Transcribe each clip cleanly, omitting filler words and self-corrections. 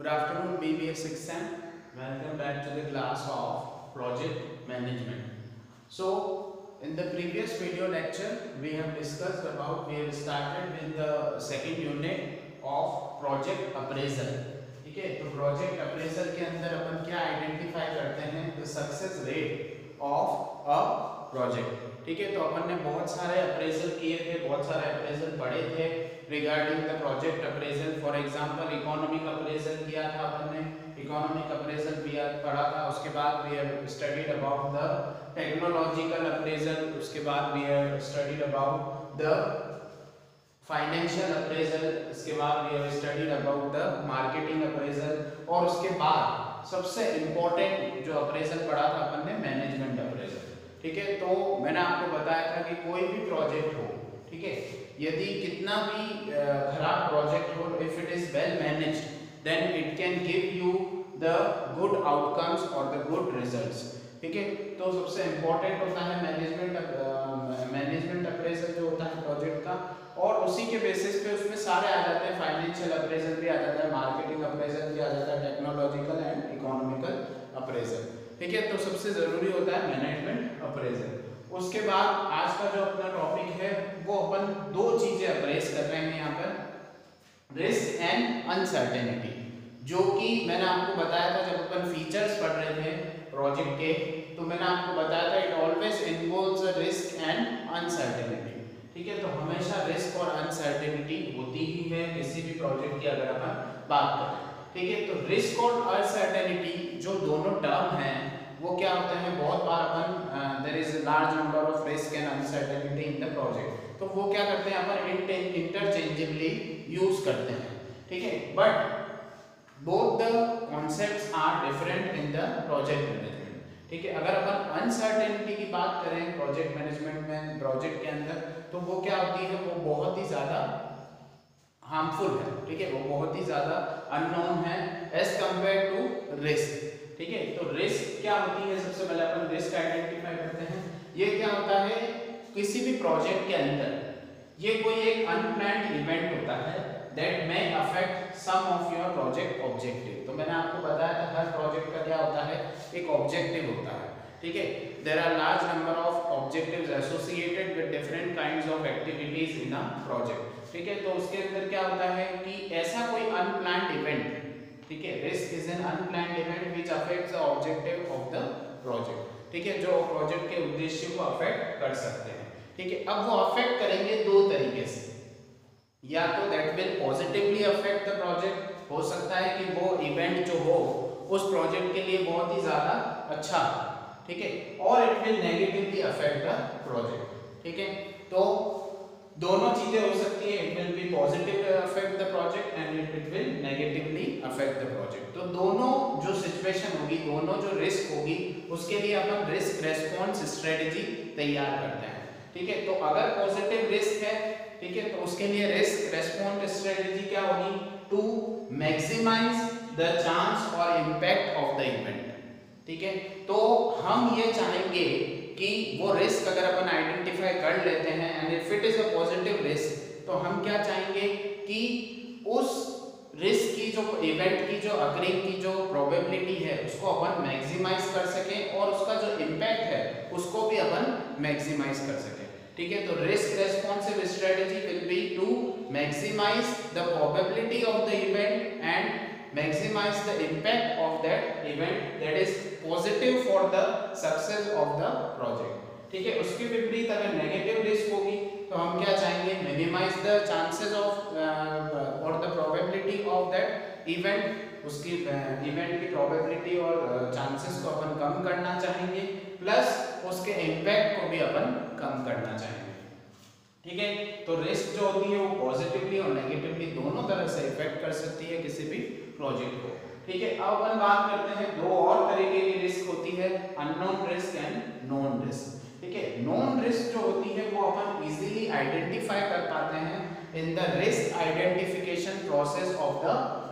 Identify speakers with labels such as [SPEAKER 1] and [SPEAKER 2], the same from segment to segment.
[SPEAKER 1] Good afternoon, BBS exam. Welcome back to the class of project management. So, in the previous video lecture, we have started with the second unit of project appraisal. ठीक है, तो project appraisal के अंदर अपन क्या identify करते हैं? The success rate of a project. ठीक है, तो अपन ने बहुत सारे अप्रेजल किए थे, बहुत सारे अप्रेजल पढ़े थे regarding the project appraisal. For example economic appraisal किया था अपन ने, इकोनॉमिक अप्रेजल भी पढ़ा था. उसके बाद we have studied about the technological appraisal. उसके बाद we have studied about the financial appraisal. इसके बाद we have studied about the marketing appraisal. और उसके बाद सबसे इम्पोर्टेंट जो अप्रेजल पढ़ा था अपन ने, मैनेजमेंट अप्रेजल. ठीक है, तो मैंने आपको बताया था कि कोई भी प्रोजेक्ट हो, ठीक है, यदि कितना भी खराब प्रोजेक्ट हो, if it is well managed then it can give you the good outcomes और द गुड रिजल्ट्स. ठीक है, तो सबसे इम्पोर्टेंट होता है मैनेजमेंट अप्रेजल जो होता है प्रोजेक्ट का. और उसी के बेसिस पे उसमें सारे आ जाते हैं, फाइनेंशियल अप्रेजल भी आ जाता है, मार्केटिंग अप्रेजल भी आ जाता है, टेक्नोलॉजिकल एंड इकोनॉमिकल अप्रेजल. ठीक है, तो सबसे जरूरी होता है मैनेजमेंट अप्रेजल. उसके बाद आज का जो अपना टॉपिक है वो अपन दो चीजें अप्रेज कर रहे हैं यहाँ पर, रिस्क एंड अनसर्टेनिटी. जो कि मैंने आपको बताया था जब अपन फीचर्स पढ़ रहे थे प्रोजेक्ट के, तो मैंने आपको बताया था it always involves a risk and uncertainty. ठीक है, तो हमेशा रिस्क और अनसर्टेनिटी होती ही है किसी भी प्रोजेक्ट की अगर अपन बात करें. ठीक है, तो रिस्क और अनसर्टेनिटी जो दोनों टर्म हैं वो क्या होते हैं, बहुत बार अपन there is a large number of risk and uncertainty in the project, तो वो क्या करते हैं अपन इंटरचेंजेबली यूज करते हैं. ठीक है, but both the concepts are different in the project management. ठीक है, अगर अपन अनसर्टेनिटी की बात करें प्रोजेक्ट मैनेजमेंट में, प्रोजेक्ट के अंदर, तो वो क्या होती है, वो बहुत ही ज्यादा हार्मफुल है. ठीक है, वो बहुत ही ज्यादा अननोन है एज कंपेयर टू रिस्क. ठीक है, तो रिस्क क्या होती है, सबसे पहले अपन रिस्क आइडेंटिफाई करते हैं. ये क्या होता है, किसी भी प्रोजेक्ट के अंदर ये कोई एक अनप्लान्ड इवेंट होता है that may affect some of your project objective. तो मैंने आपको बताया था हर प्रोजेक्ट का क्या होता है, एक ऑब्जेक्टिव होता है. ठीक है, there are large number of objectives associated with different kinds of activities in a project. ठीक है, तो उसके अंदर क्या होता है कि ऐसा कोई अनप्लान्ड इवेंट, ठीक है, risk is an unplanned event which affects the objective of the project. ठीक है, जो प्रोजेक्ट के उद्देश्य को अफेक्ट कर सकते हैं. ठीक है, अब वो अफेक्ट करेंगे दो तरीके से, या तो that will positively affect the project, हो सकता है कि वो इवेंट जो हो उस प्रोजेक्ट के लिए बहुत ही ज्यादा अच्छा, ठीक है, और it will negatively affect the project. ठीक है, तो दोनों चीजें हो सकती है, it will be positive affect the project and it will negatively affect the project. तो दोनों जो सिचुएशन होगी, दोनों जो रिस्क होगी, उसके लिए अपन रिस्क रेस्पॉन्स स्ट्रेटजी तैयार करते हैं. ठीक है, तो अगर पॉजिटिव रिस्क है, ठीक है, तो उसके लिए रिस्क रेस्पॉन्स स्ट्रेटजी क्या होगी, टू मैक्सिमाइज द चांस और इम्पैक्ट ऑफ द इवेंट. ठीक है, तो हम ये चाहेंगे कि वो रिस्क अगर अपन आइडेंटिफाई कर लेते हैं and if it is a positive risk, तो हम क्या चाहेंगे कि उस रिस्क की जो इवेंट की जो अकरिंग की जो प्रोबेबिलिटी है उसको अपन मैक्सिमाइज कर सकें और उसका जो इम्पैक्ट है उसको भी अपन मैक्सिमाइज कर सकें. ठीक है, तो risk responsive strategy will be to maximise the probability of the event and maximize the impact of that event that is positive for the success of the project. ठीक है, उसके विपरीत अगर नेगेटिव रिस्क होगी तो हम क्या चाहेंगे, मिनिमाइज द चांसेस ऑफ और the probability of that event, उसकी इवेंट की प्रोबेबिलिटी और चांसेस को अपन कम करना चाहेंगे, प्लस उसके इम्पैक्ट को भी अपन कम करना चाहेंगे. ठीक है, तो रिस्क जो होती है वो पॉजिटिवली और नेगेटिवली दोनों तरह से इफेक्ट कर सकती है किसी भी प्रोजेक्ट को. ठीक है, अब अपन बात करते हैं दो और तरीके की रिस्क होती है, unknown risk and known risk. ठीक है, नोन रिस्क जो होती है वो अपन इजीली आइडेंटिफाई कर पाते हैं in the risk identification process of the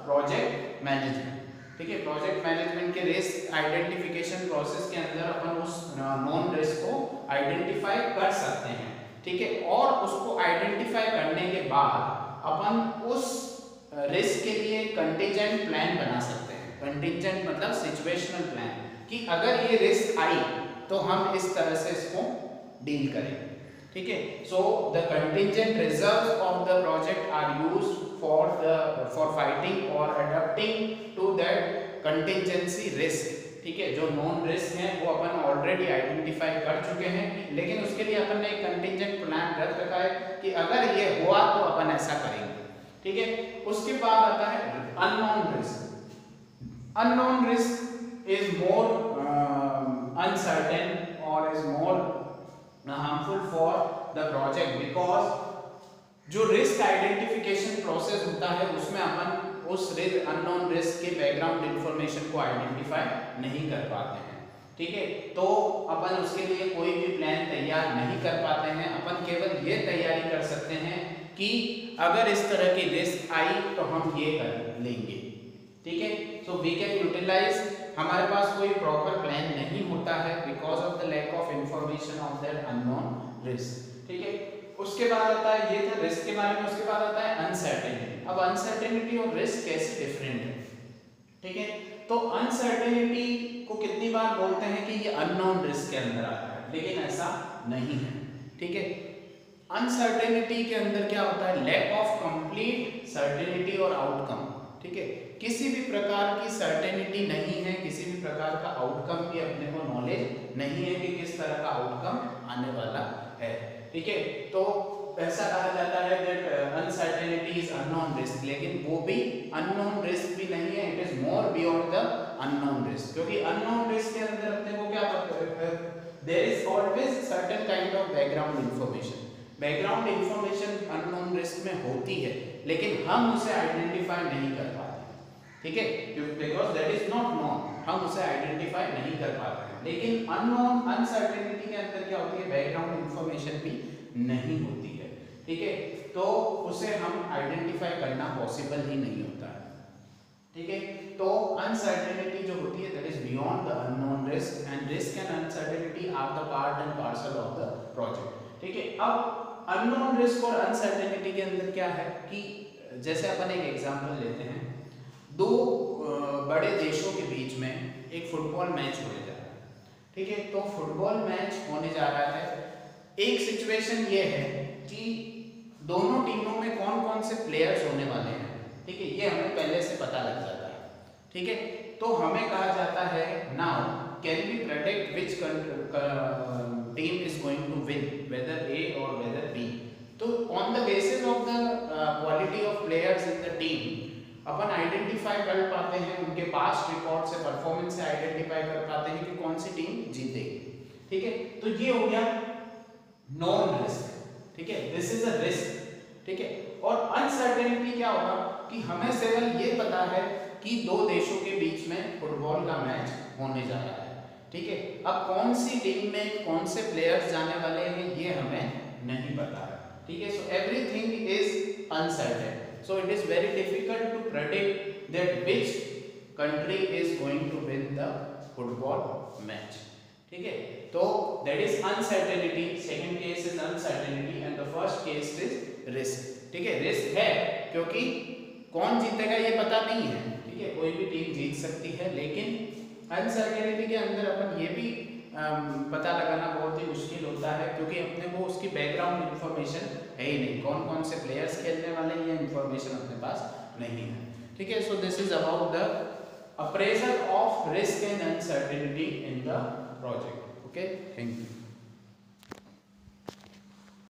[SPEAKER 1] project management. ठीक है, प्रोजेक्ट मैनेजमेंट के रिस्क आइडेंटिफिकेशन प्रोसेस के अंदर अपन उस नोन रिस्क को आइडेंटिफाई कर सकते हैं. ठीक है, और उसको आइडेंटिफाई करने के बाद अपन उस रिस्क के लिए कंटीजेंट प्लान बना सकते हैं। कंटीजेंट मतलब सिचुएशनल प्लान, कि अगर ये रिस्क आई तो हम इस तरह से इसको डील करेंगे। ठीक है, so the contingent reserves of the project are used for fighting और adopting to that contingency risk. ठीक है, जो नॉन रिस्क हैं वो अपन ऑलरेडी आइडेंटिफाई कर चुके हैं, लेकिन उसके लिए अपन ने एक कंटीजेंट प्लान रख रखा है कि अगर ये हुआ तो अपन ऐसा करेंगे। ठीक है, उसके बाद आता है unknown risk. Unknown risk is more uncertain और is more harmful for the project, because जो रिस्क आइडेंटिफिकेशन प्रोसेस होता है उसमें अपन उस अननोन रिस्क के बैकग्राउंड इंफॉर्मेशन को आइडेंटिफाई नहीं कर पाते हैं। ठीक है, तो अपन उसके लिए कोई भी प्लान तैयार नहीं कर पाते हैं। अपन केवल ये तैयारी कर सकते हैं कि अगर इस तरह की रिस्क आई तो हम ये कर लेंगे। ठीक है, सो वी कैन यूटिलाइज, हमारे पास कोई प्रॉपर प्लान नहीं होता है because of the lack of information of that unknown risk. ठीक है, उसके बाद आता है, ये था रिस्क के बारे में। उसके बाद आता है अनसर्टेनिटी। अब अनसर्टेनिटी और रिस्क कैसे डिफरेंट है? ठीक है, तो अनसर्टेनिटी को कितनी बार बोलते हैं कि ये अननोन रिस्क के अंदर आता है, लेकिन ऐसा नहीं है। ठीक है, अनसर्टेनिटी के अंदर क्या होता है? लैक ऑफ कंप्लीट सर्टेनिटी और आउटकम। ठीक है, किसी भी प्रकार की सर्टेनिटी नहीं है, किसी भी प्रकार का आउटकम की अपने को नॉलेज नहीं है कि किस तरह का आउटकम आने वाला है। ठीक है, तो ऐसा कहा जाता है that uncertainty is unknown risk, लेकिन वो भी अननोन रिस्क भी नहीं है, it is more beyond the unknown risk. क्योंकि अननोन रिस्क के अंदर अपने को क्या पता है? There is always certain kind of background information. Background information unknown risk में होती है, लेकिन हम उसे आइडेंटिफाई नहीं कर पाते। ठीक है, because that is not known, हम उसे आइडेंटिफाई नहीं कर पाते हैं। लेकिन अननोन अनसर्टेनिटी के अंदर क्या होती है? बैकग्राउंड इंफॉर्मेशन भी नहीं होती है। ठीक है, तो उसे हम आइडेंटिफाई करना पॉसिबल ही नहीं होता है। ठीक है, तो अनसर्टेनिटी जो होती है that is beyond the unknown risk, and risk and uncertainty are the part and parcel of the project. ठीक है, अब अननोन रिस्क और अनसर्टेनिटी के अंदर क्या है कि जैसे अपन एक एग्जांपल लेते हैं, दो बड़े देशों के बीच में एक फुटबॉल मैच होने जा रहा है। ठीक है, तो फुटबॉल मैच होने जा रहा है, एक सिचुएशन ये है कि दोनों टीमों में कौन कौन से प्लेयर्स होने वाले हैं। ठीक है, ये हमें पहले से पता लग जाता है। ठीक है, तो हमें कहा जाता है now can we predict which team is going to win, whether A और वेदर बी। तो on the basis of the quality of players in the team अपन आइडेंटिफाई कर पाते हैं, उनके पास्ट रिकॉर्ड से, परफॉर्मेंस से आइडेंटिफाई कर पाते हैं कि कौन सी टीम जीतेगी। ठीक है, तो ये हो गया नॉन रिस्क। ठीक है, दिस इज अ रिस्क। ठीक है, और अनसर्टेनिटी क्या होगा कि हमें केवल ये पता है कि दो देशों के बीच में फुटबॉल का मैच होने जा रहा है। ठीक है, अब कौन सी टीम में कौन से प्लेयर्स जाने वाले हैं ये हमें नहीं पता है। ठीक है, so everything is uncertain, so it is very difficult to predict that which country is going to win the football match. ठीक है, तो that is uncertainty, second case is uncertainty and the first case is risk. ठीक है, risk है क्योंकि कौन जीतेगा ये पता नहीं है। ठीक है, कोई भी टीम जीत सकती है, लेकिन uncertainty के अंदर अपन ये भी पता लगाना बहुत ही मुश्किल होता है क्योंकि अपने को उसकी बैकग्राउंड इंफॉर्मेशन है ही नहीं, कौन कौन से प्लेयर्स खेलने वाले ये इंफॉर्मेशन अपने पास नहीं है। ठीक है, so this is about the appraisal of risk and uncertainty in the project. Okay, thank you.